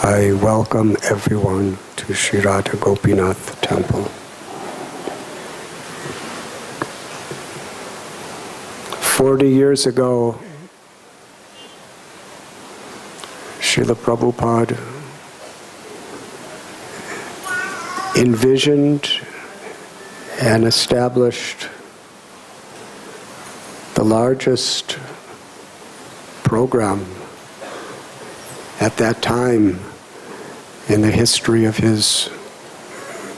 I welcome everyone to Sri Radha Gopinath Temple. 40 years ago, Srila Prabhupada envisioned and established the largest program at that time in the history of his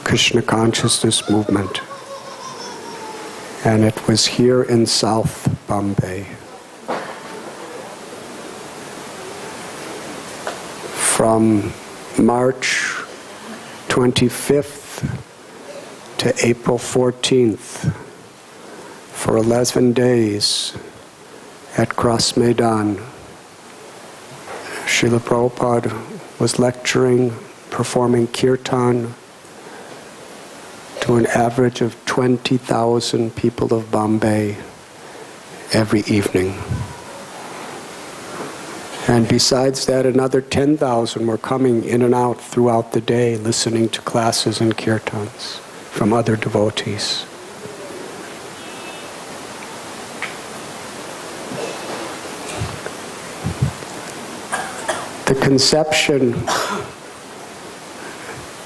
Krishna consciousness movement. And it was here in South Bombay. From March 25th to April 14th, for 11 days at Cross Maidan, Srila Prabhupada was lecturing, performing kirtan to an average of 20,000 people of Bombay every evening. And besides that, another 10,000 were coming in and out throughout the day, listening to classes and kirtans from other devotees. The conception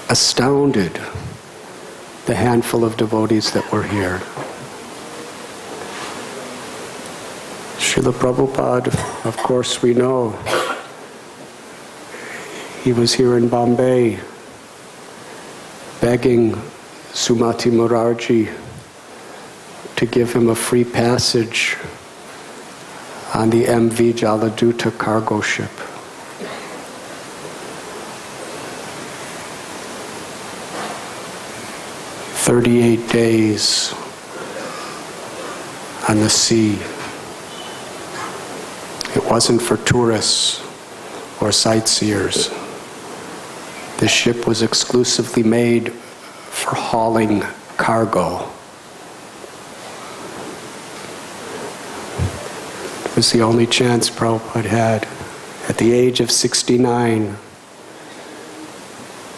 astounded the handful of devotees that were here. Srila Prabhupada, of course we know, he was here in Bombay begging Sumati Murarji to give him a free passage on the MV Jaladuta cargo ship. 38 days on the sea. It wasn't for tourists or sightseers. The ship was exclusively made for hauling cargo. It was the only chance Prabhupada had, at the age of 69,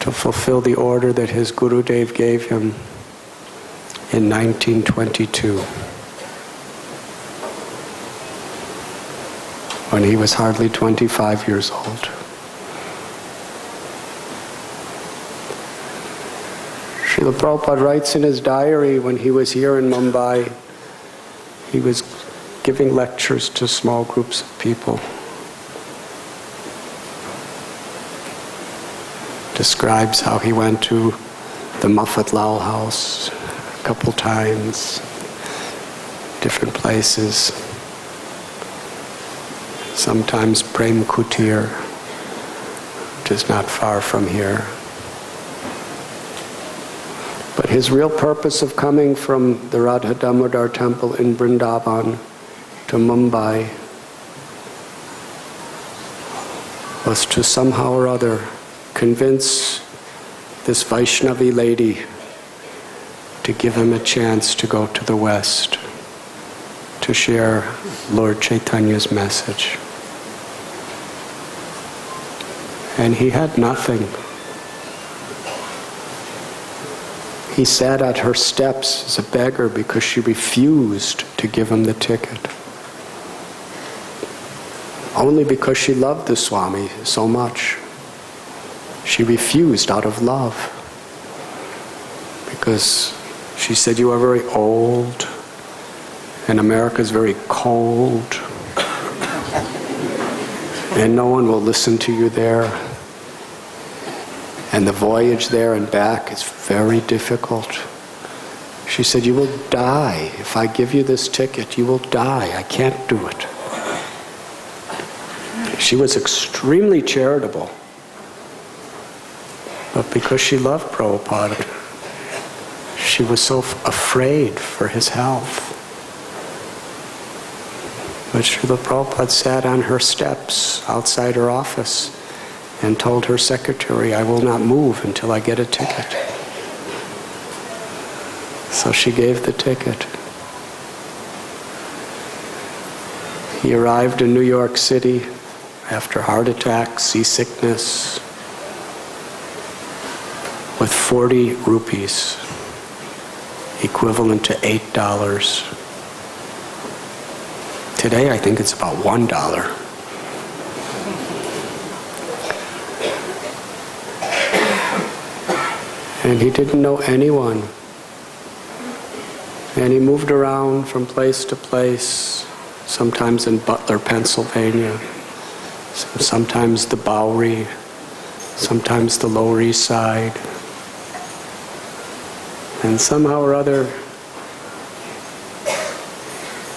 to fulfill the order that his Gurudev gave him in 1922, when he was hardly 25 years old. Srila Prabhupada writes in his diary, when he was here in Mumbai, he was giving lectures to small groups of people. Describes how he went to the Muffat Lal house a couple times, different places. Sometimes Prem Kutir, which is not far from here. But his real purpose of coming from the Radha Damodar temple in Vrindavan to Mumbai was to somehow or other convince this Vaishnavi lady to give him a chance to go to the West, to share Lord Chaitanya's message. And he had nothing. He sat at her steps as a beggar because she refused to give him the ticket. Only because she loved the Swami so much. She refused out of love. Because she said, "You are very old, and America is very cold, and no one will listen to you there. And the voyage there and back is very difficult." She said, "You will die. If I give you this ticket, you will die. I can't do it." She was extremely charitable. But because she loved Prabhupada, she was so afraid for his health. But Srila Prabhupada sat on her steps outside her office and told her secretary, "I will not move until I get a ticket." So she gave the ticket. He arrived in New York City after heart attack, seasickness, with 40 rupees, equivalent to $8. Today I think it's about $1. And he didn't know anyone. And he moved around from place to place, sometimes in Butler, Pennsylvania, sometimes the Bowery, sometimes the Lower East Side. And somehow or other,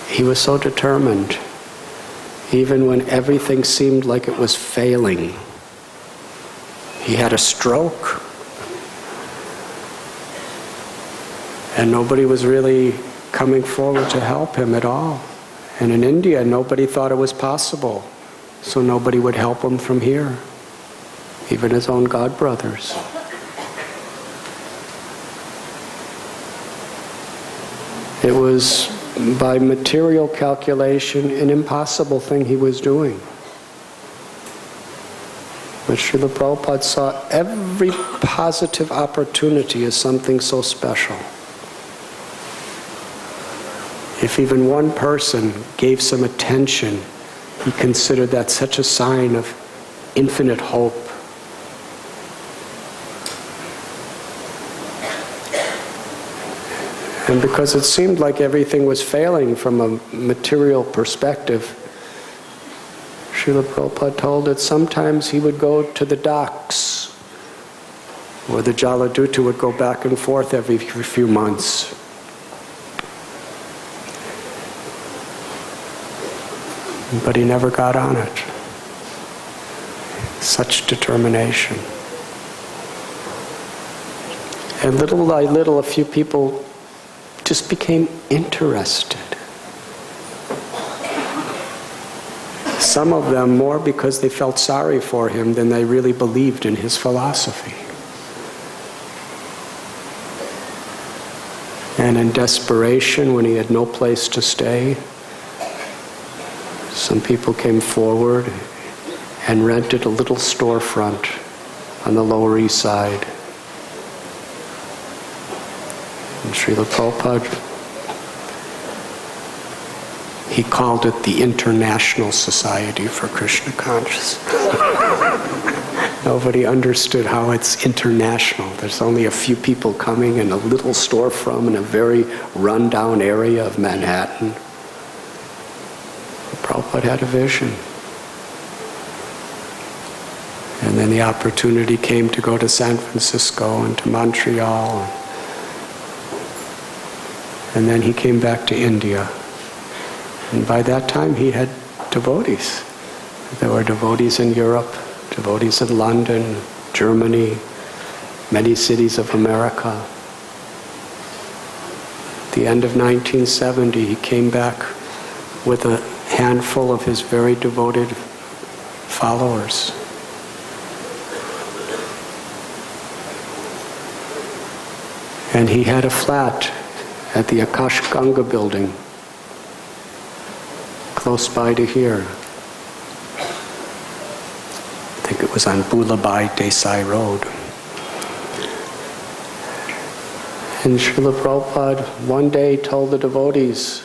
he was so determined, even when everything seemed like it was failing. He had a stroke. And nobody was really coming forward to help him at all. And in India, nobody thought it was possible. So nobody would help him from here. Even his own godbrothers. It was, by material calculation, an impossible thing he was doing. But Srila Prabhupada saw every positive opportunity as something so special. If even one person gave some attention, he considered that such a sign of infinite hope. And because it seemed like everything was failing from a material perspective, Srila Prabhupada told that sometimes he would go to the docks, where the Jaladuta would go back and forth every few months. But he never got on it. Such determination. And little by little, a few people just became interested. Some of them more because they felt sorry for him than they really believed in his philosophy. And in desperation, when he had no place to stay, some people came forward and rented a little storefront on the Lower East Side. And Srila Prabhupada, he called it the International Society for Krishna Consciousness. Nobody understood how it's international. There's only a few people coming in a little storefront in a very run-down area of Manhattan. Prabhupada had a vision. And then the opportunity came to go to San Francisco and to Montreal. And then he came back to India. And by that time he had devotees. There were devotees in Europe, devotees in London, Germany, many cities of America. At the end of 1970, he came back with a handful of his very devoted followers. And he had a flat at the Akash Ganga building, close by to here. I think it was on Bulabai Desai Road. And Srila Prabhupada one day told the devotees,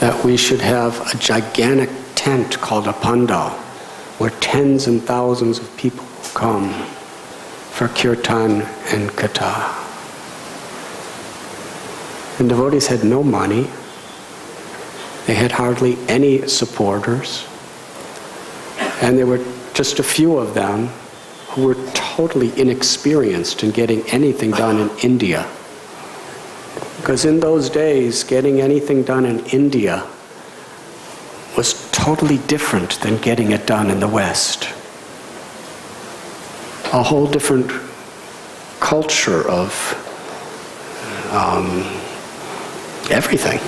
that we should have a gigantic tent called a pandal, where tens and thousands of people will come for kirtan and katha. And devotees had no money. They had hardly any supporters. And there were just a few of them who were totally inexperienced in getting anything done in India. Because in those days, getting anything done in India was totally different than getting it done in the West. A whole different culture of everything.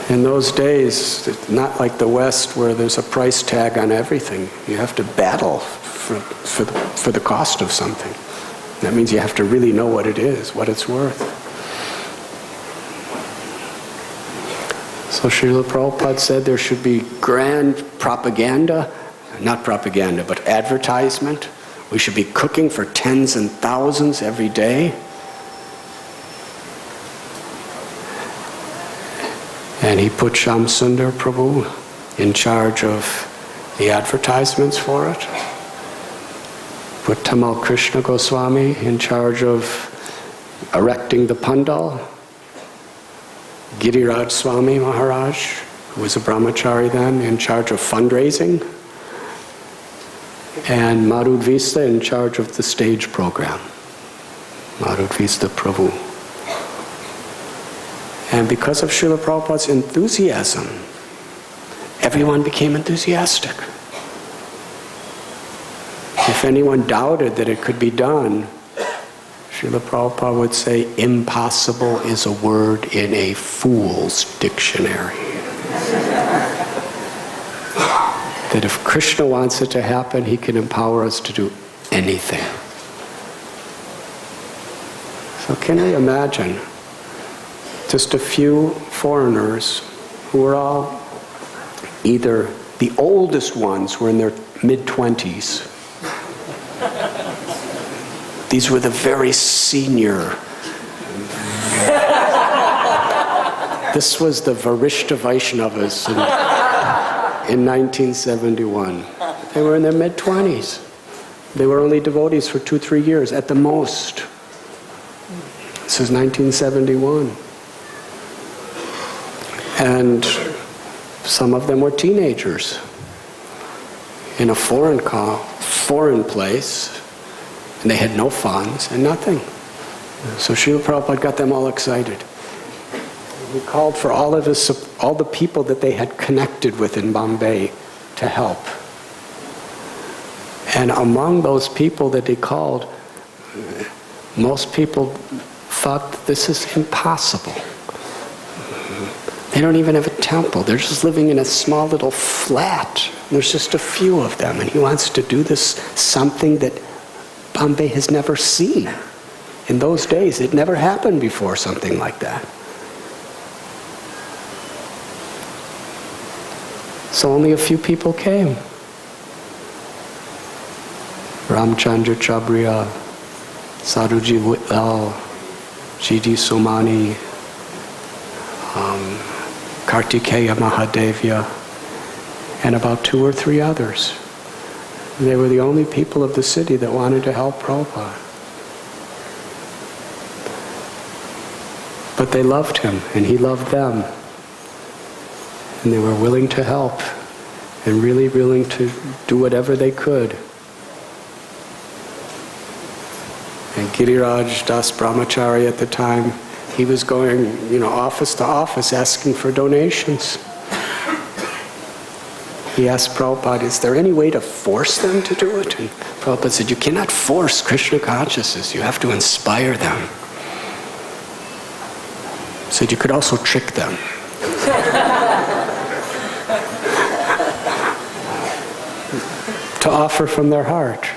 In those days, not like the West where there's a price tag on everything. You have to battle for the cost of something. That means you have to really know what it is, what it's worth. So Srila Prabhupada said there should be grand propaganda, not propaganda, but advertisement. We should be cooking for tens and thousands every day. And he put Shamsundar Prabhu in charge of the advertisements for it. Put Tamal Krishna Goswami in charge of erecting the pandal. Giriraj Swami Maharaj, who was a brahmachari then, in charge of fundraising. And Madhudvista in charge of the stage program. Madhudvista Prabhu. And because of Srila Prabhupada's enthusiasm, everyone became enthusiastic. If anyone doubted that it could be done, Srila Prabhupada would say, impossible is a word in a fool's dictionary. That if Krishna wants it to happen, he can empower us to do anything. So can we imagine just a few foreigners who were all either the oldest ones were in their mid-20s. These were the very senior. This was the Varishta Vaishnavas in 1971. They were in their mid-20s. They were only devotees for 2-3 years at the most. This is 1971. And some of them were teenagers in a foreign place, and they had no funds and nothing. So Srila Prabhupada got them all excited. He called for all the people that they had connected with in Bombay to help. And among those people that he called, most people thought that this is impossible. They don't even have a temple. They're just living in a small little flat. There's just a few of them. And he wants to do this, something that Bombay has never seen. In those days, it never happened before, something like that. So only a few people came. Ramchandra Chabriya, Sadhuji Whittal, G.D. Somani, Kartikeya Mahadevya, and about 2 or 3 others. They were the only people of the city that wanted to help Prabhupada. But they loved him, and he loved them. And they were willing to help, and really willing to do whatever they could. And Giriraj Das Brahmachari at the time, he was going, office to office asking for donations. He asked Prabhupada, is there any way to force them to do it? And Prabhupada said, you cannot force Krishna consciousness, you have to inspire them. He said, you could also trick them. To offer from their heart.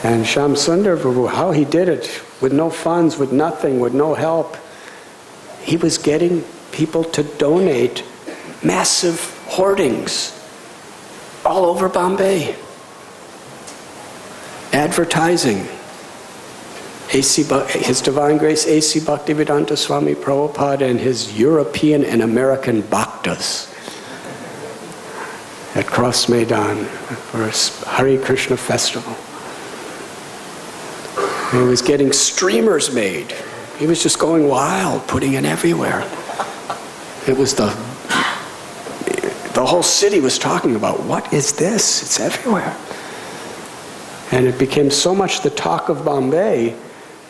And Shamsundar Prabhu, how he did it, with no funds, with nothing, with no help, he was getting people to donate massive hoardings all over Bombay. Advertising. His Divine Grace A.C. Bhaktivedanta Swami Prabhupada and his European and American bhaktas at Cross Maidan for a Hare Krishna festival. He was getting streamers made. He was just going wild, putting it everywhere. It was the whole city was talking about, what is this? It's everywhere. And it became so much the talk of Bombay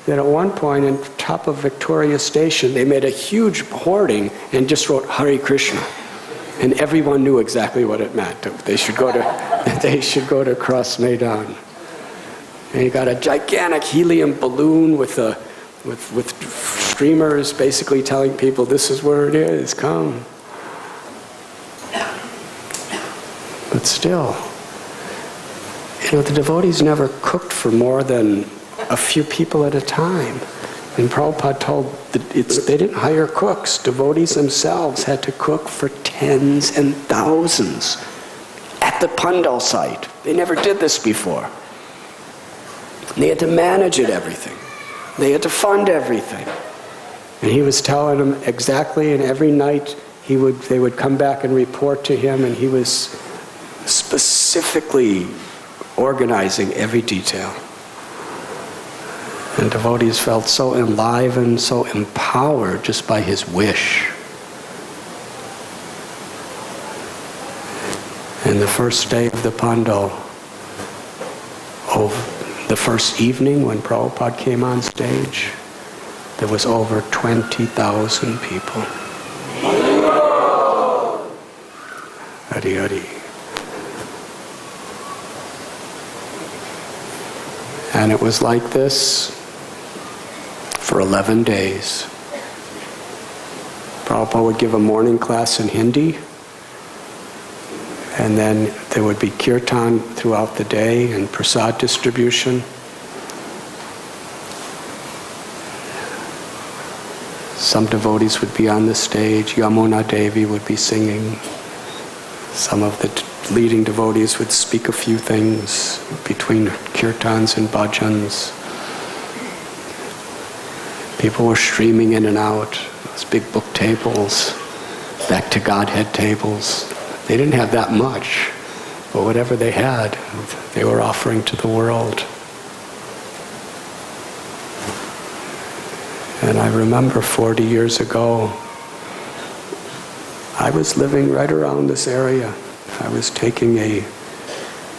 that at one point in top of Victoria Station, they made a huge hoarding and just wrote Hare Krishna. And everyone knew exactly what it meant. They should go to Cross Maidan. And he got a gigantic helium balloon with streamers basically telling people, this is where it is, come. But still, the devotees never cooked for more than a few people at a time. And Prabhupada told that they didn't hire cooks. Devotees themselves had to cook for tens and thousands at the Pandal site. They never did this before. They had to manage it, everything. They had to fund everything. And he was telling them exactly, and every night they would come back and report to him, and he was specifically organizing every detail. And devotees felt so enlivened, so empowered just by his wish. And the first day of the Pandal, the first evening when Prabhupada came on stage, there was over 20,000 people. Hari Hari. And it was like this for 11 days. Prabhupada would give a morning class in Hindi, and then there would be kirtan throughout the day and prasad distribution. Some devotees would be on the stage. Yamuna Devi would be singing. Some of the leading devotees would speak a few things between kirtans and bhajans. People were streaming in and out. Those big book tables, back to Godhead tables. They didn't have that much, but whatever they had, they were offering to the world. And I remember 40 years ago, I was living right around this area. I was taking a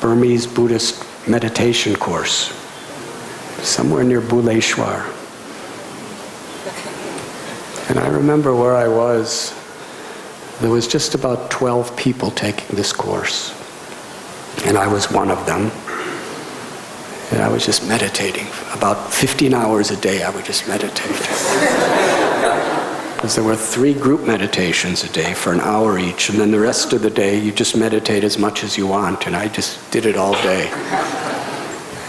Burmese Buddhist meditation course somewhere near Bhuleshwar. And I remember where I was. There was just about 12 people taking this course. And I was one of them. And I was just meditating. About 15 hours a day I would just meditate. Because there were 3 group meditations a day for an hour each, and then the rest of the day you just meditate as much as you want, and I just did it all day.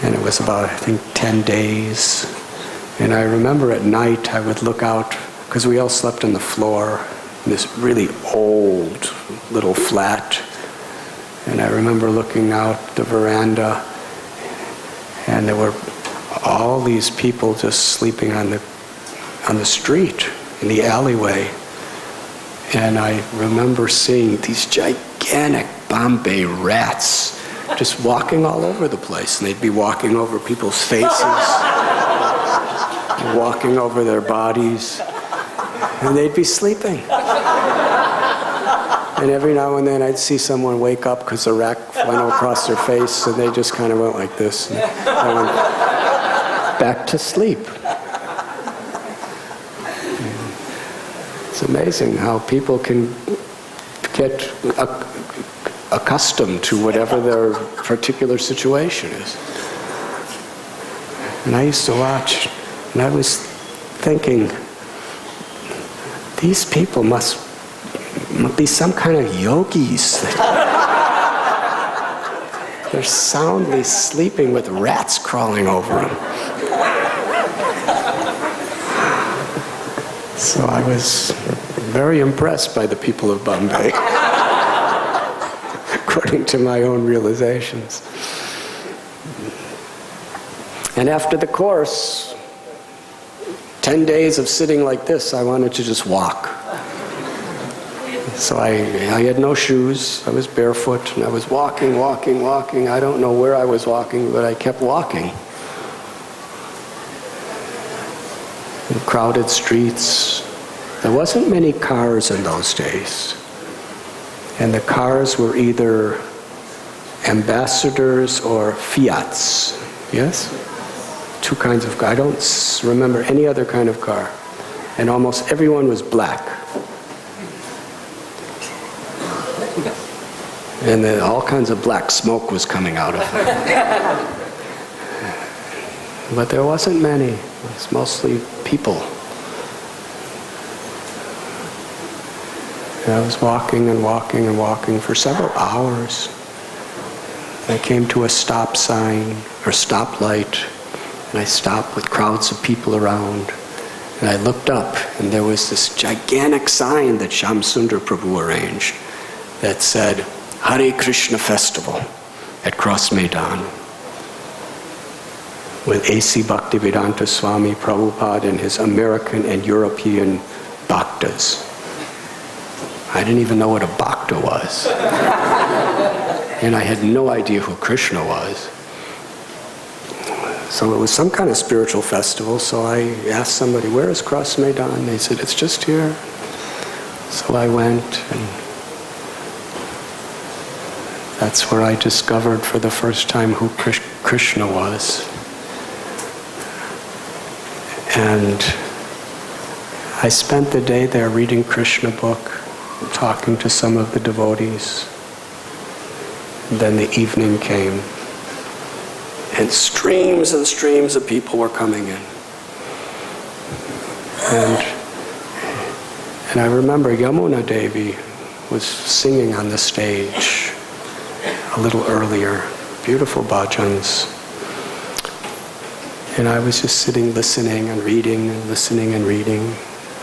And it was about, I think, 10 days. And I remember at night I would look out, because we all slept on the floor, in this really old little flat. And I remember looking out the veranda, and there were all these people just sleeping on the street, in the alleyway. And I remember seeing these gigantic Bombay rats just walking all over the place. And they'd be walking over people's faces, walking over their bodies, and they'd be sleeping. And every now and then I'd see someone wake up because the rat went across their face, and they just kind of went like this. And I went back to sleep. It's amazing how people can get accustomed to whatever their particular situation is. And I used to watch, and I was thinking, these people must be some kind of yogis. They're soundly sleeping with rats crawling over them. So I was very impressed by the people of Bombay, according to my own realizations. And after the course, 10 days of sitting like this, I wanted to just walk. So I had no shoes, I was barefoot, and I was walking. I don't know where I was walking, but I kept walking. In crowded streets. There wasn't many cars in those days. And the cars were either ambassadors or Fiats. Yes? 2 kinds of cars. I don't remember any other kind of car. And almost everyone was black. And then all kinds of black smoke was coming out of them. But there wasn't many. It was mostly people. And I was walking for several hours. I came to a stop sign or stoplight, and I stopped with crowds of people around. And I looked up, and there was this gigantic sign that Shyam Sundar Prabhu arranged that said, Hare Krishna Festival at Cross Maidan, with A.C. Bhaktivedanta Swami Prabhupada and his American and European bhaktas. I didn't even know what a bhakta was. And I had no idea who Krishna was. So it was some kind of spiritual festival, so I asked somebody, where is Cross Maidan? They said, it's just here. So I went, and that's where I discovered for the first time who Krishna was. And I spent the day there reading Krishna book, talking to some of the devotees. And then the evening came, and streams of people were coming in. And I remember Yamuna Devi was singing on the stage a little earlier, beautiful bhajans. And I was just sitting, listening and reading and listening and reading.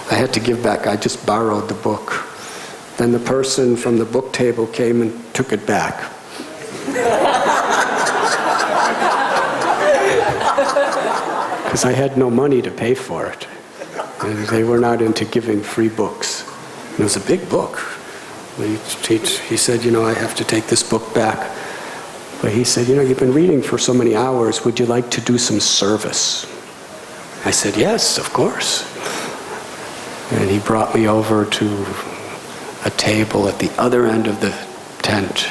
I had to give back, I just borrowed the book. Then the person from the book table came and took it back. Because I had no money to pay for it. And they were not into giving free books. And it was a big book. He said, I have to take this book back. But he said, you've been reading for so many hours, would you like to do some service? I said, yes, of course. And he brought me over to a table at the other end of the tent.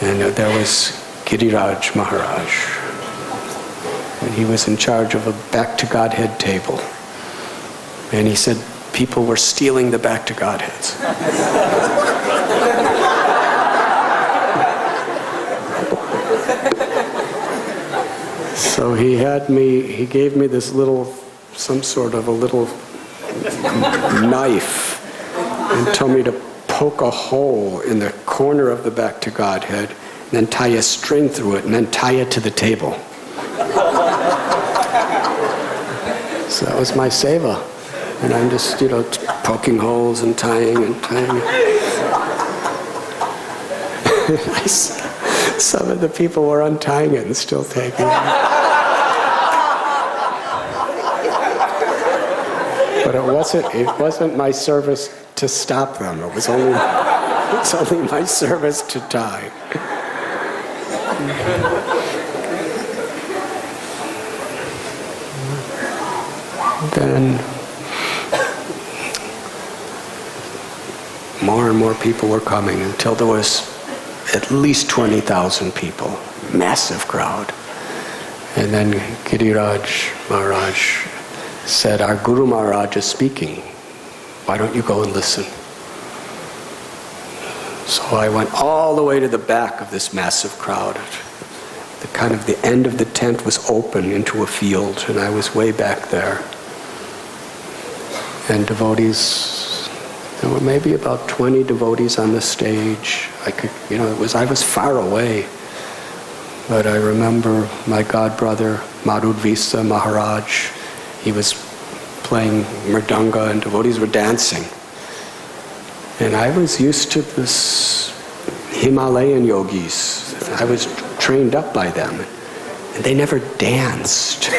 And there was Giriraj Maharaj. And he was in charge of a Back to Godhead table. And he said people were stealing the Back to Godheads. So he gave me this some sort of a little knife and told me to poke a hole in the corner of the Back to Godhead and then tie a string through it and then tie it to the table. So that was my seva. And I'm just, poking holes and tying and tying. Some of the people were untying it and still taking it. But it wasn't my service to stop them. It's only my service to tie. Then more and more people were coming until there was at least 20,000 people, massive crowd. And then Giriraj Maharaj said, our Guru Maharaj is speaking. Why don't you go and listen? So I went all the way to the back of this massive crowd. The end of the tent was open into a field, and I was way back there. And devotees, there were maybe about 20 devotees on the stage. I was far away. But I remember my godbrother, Madhudvisa Maharaj, he was playing mridanga and devotees were dancing. And I was used to this Himalayan yogis. I was trained up by them. And they never danced.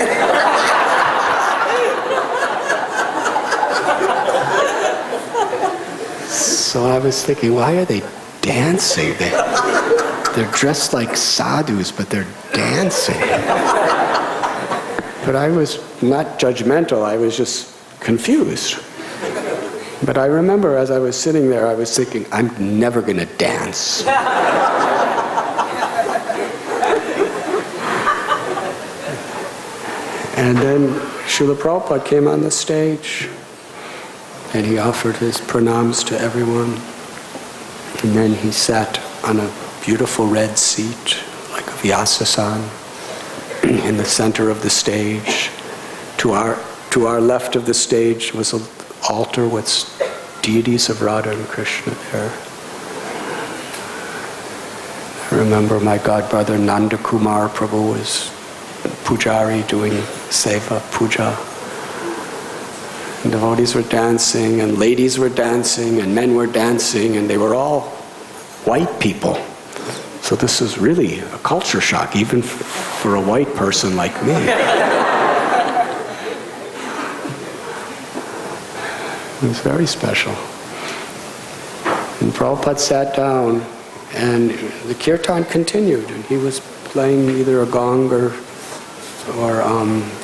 So I was thinking, why are they dancing? They're dressed like sadhus, but they're dancing. But I was not judgmental, I was just confused. But I remember as I was sitting there, I was thinking, I'm never going to dance. And then Srila Prabhupada came on the stage, and he offered his pranams to everyone. And then he sat on a beautiful red seat, like a Vyasasana, in the center of the stage. To our left of the stage was an altar with deities of Radha and Krishna there. I remember my godbrother Nanda Kumar Prabhu was pujari doing seva, puja. And devotees were dancing, and ladies were dancing, and men were dancing, and they were all white people. So this was really a culture shock, even for a white person like me. It was very special. And Prabhupada sat down, and the kirtan continued, and he was playing either a gong or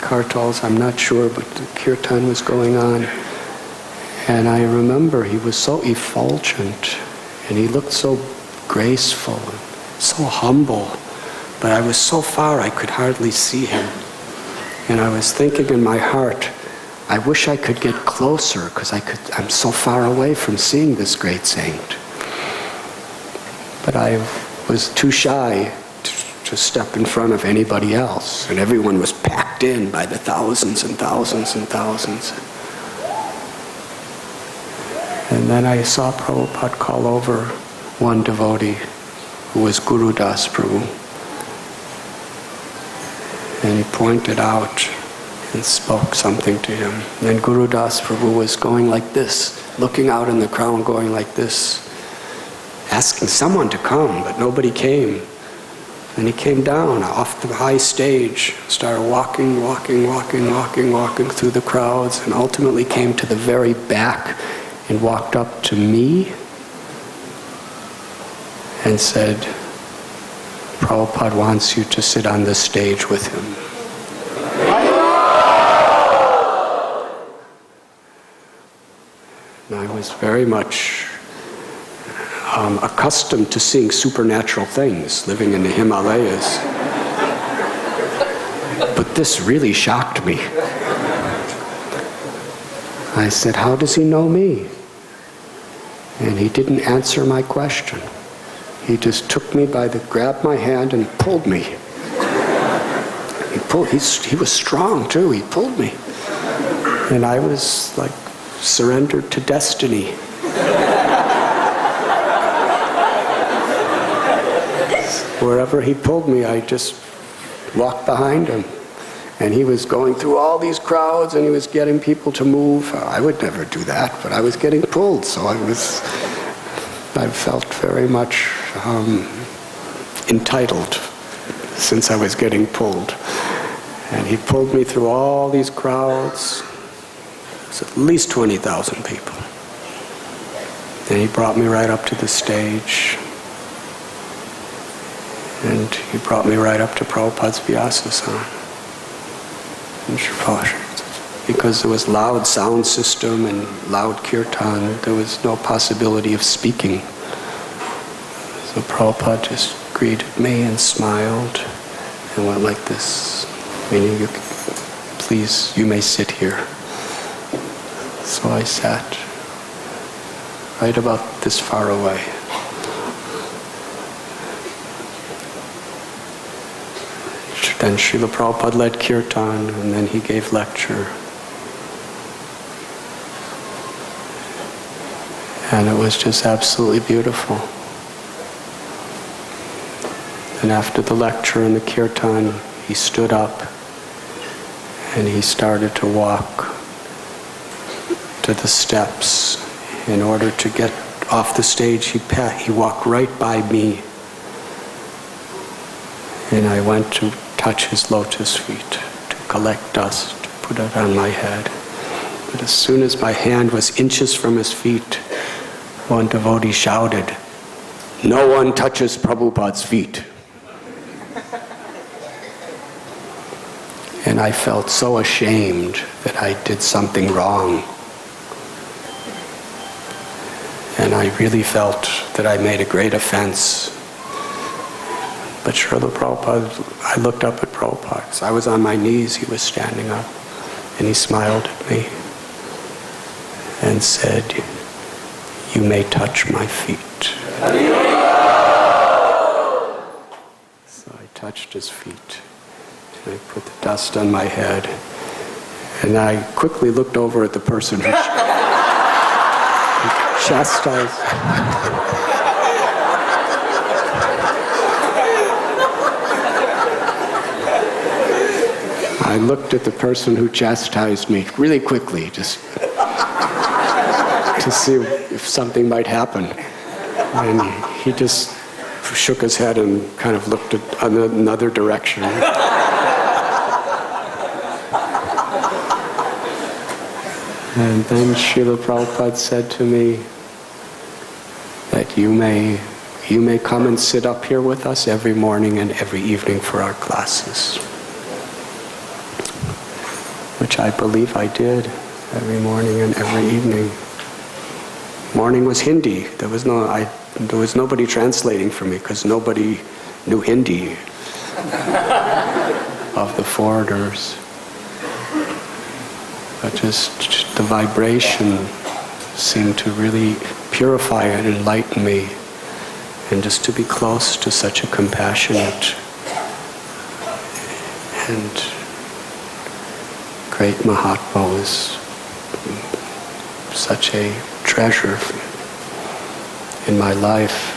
kartals, I'm not sure, but the kirtan was going on. And I remember he was so effulgent, and he looked so graceful, and so humble, but I was so far I could hardly see him. And I was thinking in my heart, I wish I could get closer, because I'm so far away from seeing this great saint. But I was too shy to step in front of anybody else, and everyone was packed in by the thousands and thousands and thousands. And then I saw Prabhupada call over one devotee who was Guru Das Prabhu, and he pointed out and spoke something to him. And then Guru Das Prabhu was going like this, looking out in the crowd, going like this, asking someone to come, but nobody came. And he came down off the high stage, started walking through the crowds, and ultimately came to the very back and walked up to me and said, Prabhupada wants you to sit on the stage with him. And I was very much accustomed to seeing supernatural things, living in the Himalayas. But this really shocked me. I said, how does he know me? And he didn't answer my question. He just took me grabbed my hand and pulled me. He was strong too, he pulled me. And I was like surrendered to destiny. Wherever he pulled me, I just walked behind him. And he was going through all these crowds, and he was getting people to move. I would never do that, but I was getting pulled, so I felt very much entitled since I was getting pulled. And he pulled me through all these crowds. It was at least 20,000 people. And he brought me right up to the stage. And he brought me right up to Prabhupada's Vyasa-san. Because there was loud sound system and loud kirtan, there was no possibility of speaking. So Prabhupada just greeted me and smiled and went like this, meaning, please, you may sit here. So I sat right about this far away. Then Srila Prabhupada led kirtan, and then he gave lecture. And it was just absolutely beautiful. And after the lecture and the kirtan, he stood up and he started to walk to the steps. In order to get off the stage, he walked right by me. And I went to touch his lotus feet, to collect dust, to put it on my head. But as soon as my hand was inches from his feet, one devotee shouted, "No one touches Prabhupada's feet." And I felt so ashamed that I did something wrong. And I really felt that I made a great offense. But Srila Prabhupada, I looked up at Prabhupada, because I was on my knees, he was standing up, and he smiled at me and said, "You may touch my feet." So I touched his feet, and I put the dust on my head, and I quickly looked over at the person who chastised. I looked at the person who chastised me really quickly, just to see if something might happen. And he just shook his head and kind of looked at another direction. And then Srila Prabhupada said to me that you may come and sit up here with us every morning and every evening for our classes. Which I believe I did every morning and every evening. Morning was Hindi. There was nobody translating for me because nobody knew Hindi of the foreigners. But just the vibration seemed to really purify and enlighten me. And just to be close to such a compassionate and great Mahatma was such a treasure in my life.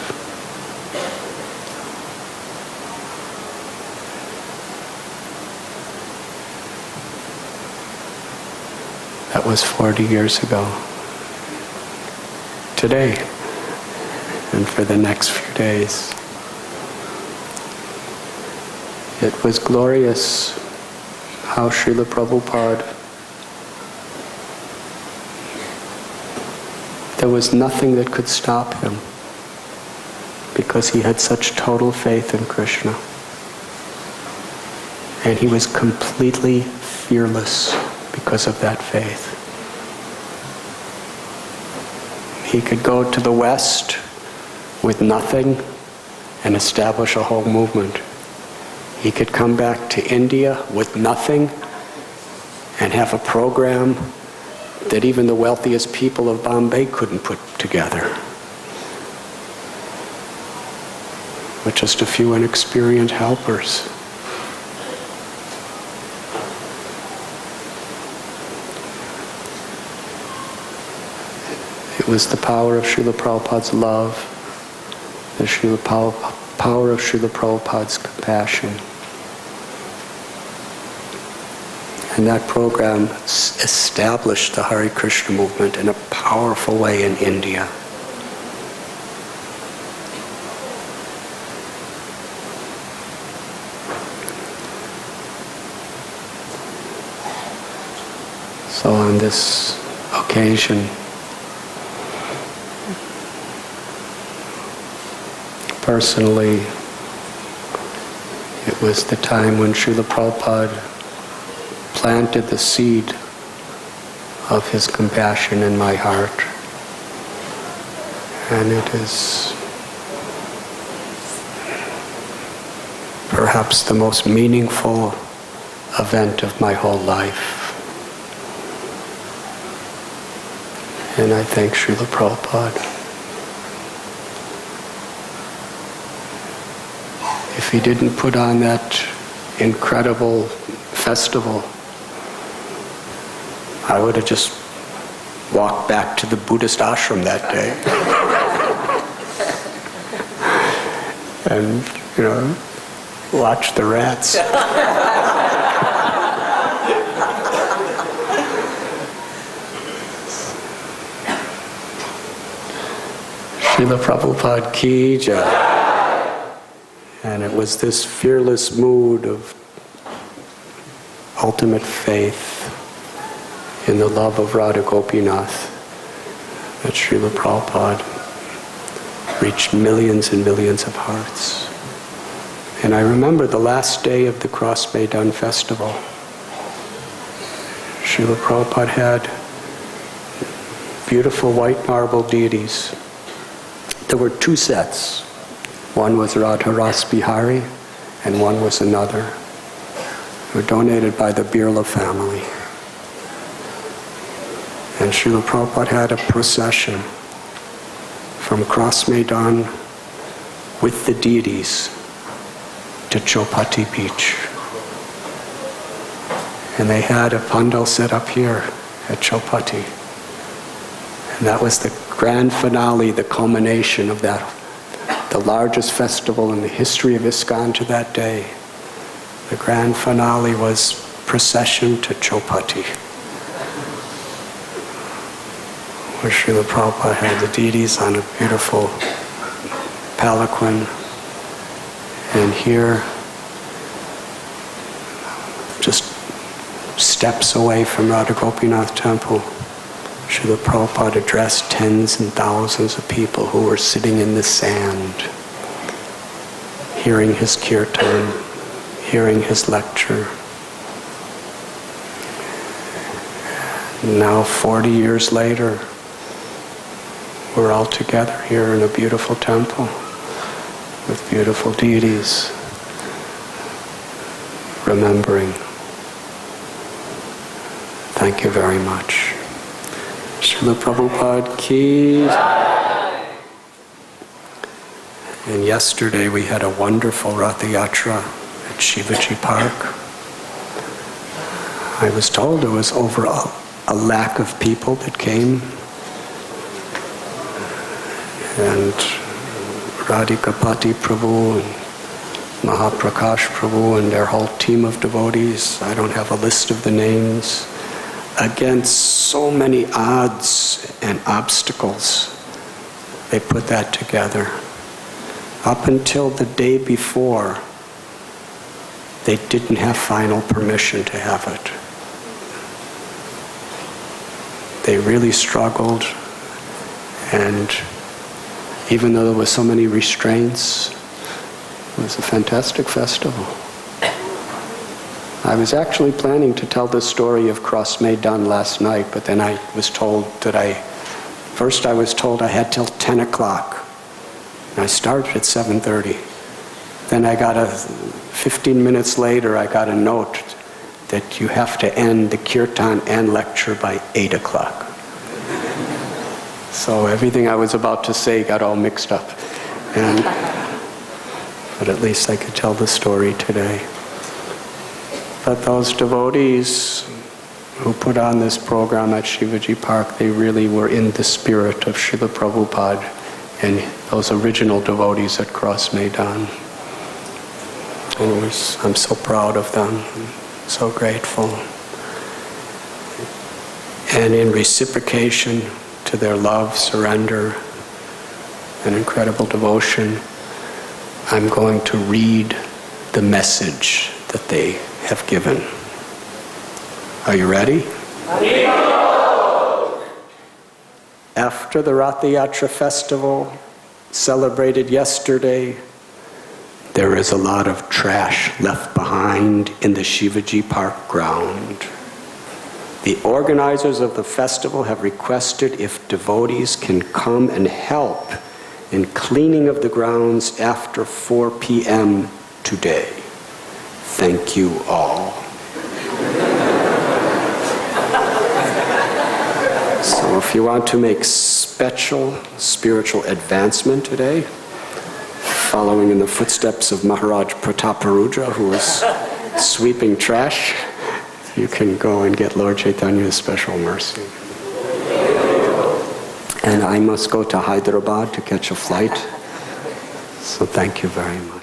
That was 40 years ago. Today, and for the next few days. It was glorious how Srila Prabhupada, there was nothing that could stop him because he had such total faith in Krishna. And he was completely fearless because of that faith. He could go to the West with nothing and establish a whole movement. He could come back to India with nothing and have a program that even the wealthiest people of Bombay couldn't put together. With just a few inexperienced helpers. It was the power of Srila Prabhupada's love, the power of Srila Prabhupada's compassion. And that program established the Hare Krishna movement in a powerful way in India. So on this occasion, personally, it was the time when Srila Prabhupada planted the seed of his compassion in my heart. And it is perhaps the most meaningful event of my whole life. And I thank Srila Prabhupada. If he didn't put on that incredible festival, I would have just walked back to the Buddhist ashram that day. And, watch the rats. Srila Prabhupada ki jai. And it was this fearless mood of ultimate faith in the love of Radha Gopinath that Srila Prabhupada reached millions and millions of hearts. And I remember the last day of the Cross Maidan festival. Srila Prabhupada had beautiful white marble deities. There were two sets. One was Radha Ras Bihari and one was another. They were donated by the Birla family. And Srila Prabhupada had a procession from Cross Maidan with the deities to Chopati Beach. And they had a pandal set up here at Chopati. And that was the grand finale, the culmination of that, the largest festival in the history of ISKCON to that day. The grand finale was procession to Chopati. where Srila Prabhupada had the deities on a beautiful palanquin. And here, just steps away from Radha Gopinath temple, Srila Prabhupada addressed tens and thousands of people who were sitting in the sand, hearing his kirtan, hearing his lecture. Now, 40 years later, we're all together here in a beautiful temple with beautiful deities, remembering. Thank you very much. Srila Prabhupada ki. And yesterday we had a wonderful Ratha Yatra at Shivaji Park. I was told there was over a lakh of people that came. And Radhikapati Prabhu and Mahaprakash Prabhu and their whole team of devotees, I don't have a list of the names, against so many odds and obstacles, they put that together. Up until the day before, they didn't have final permission to have it. They really struggled, and even though there were so many restraints, it was a fantastic festival. I was actually planning to tell the story of Cross Maidan last night, but then I was told that first I was told I had till 10 o'clock. And I started at 7:30. Then 15 minutes later, I got a note that you have to end the kirtan and lecture by 8 o'clock. So everything I was about to say got all mixed up. But at least I could tell the story today. But those devotees who put on this program at Shivaji Park, they really were in the spirit of Srila Prabhupada and those original devotees at Cross Maidan. And I'm so proud of them, I'm so grateful. And in reciprocation to their love, surrender, and incredible devotion, I'm going to read the message that they have given. Are you ready? After the Ratha Yatra festival celebrated yesterday, there is a lot of trash left behind in the Shivaji Park ground. The organizers of the festival have requested if devotees can come and help in cleaning of the grounds after 4 p.m. today. Thank you all. So if you want to make special spiritual advancement today, following in the footsteps of Maharaj Prataparudra, who was sweeping trash, you can go and get Lord Chaitanya's special mercy. And I must go to Hyderabad to catch a flight, so thank you very much.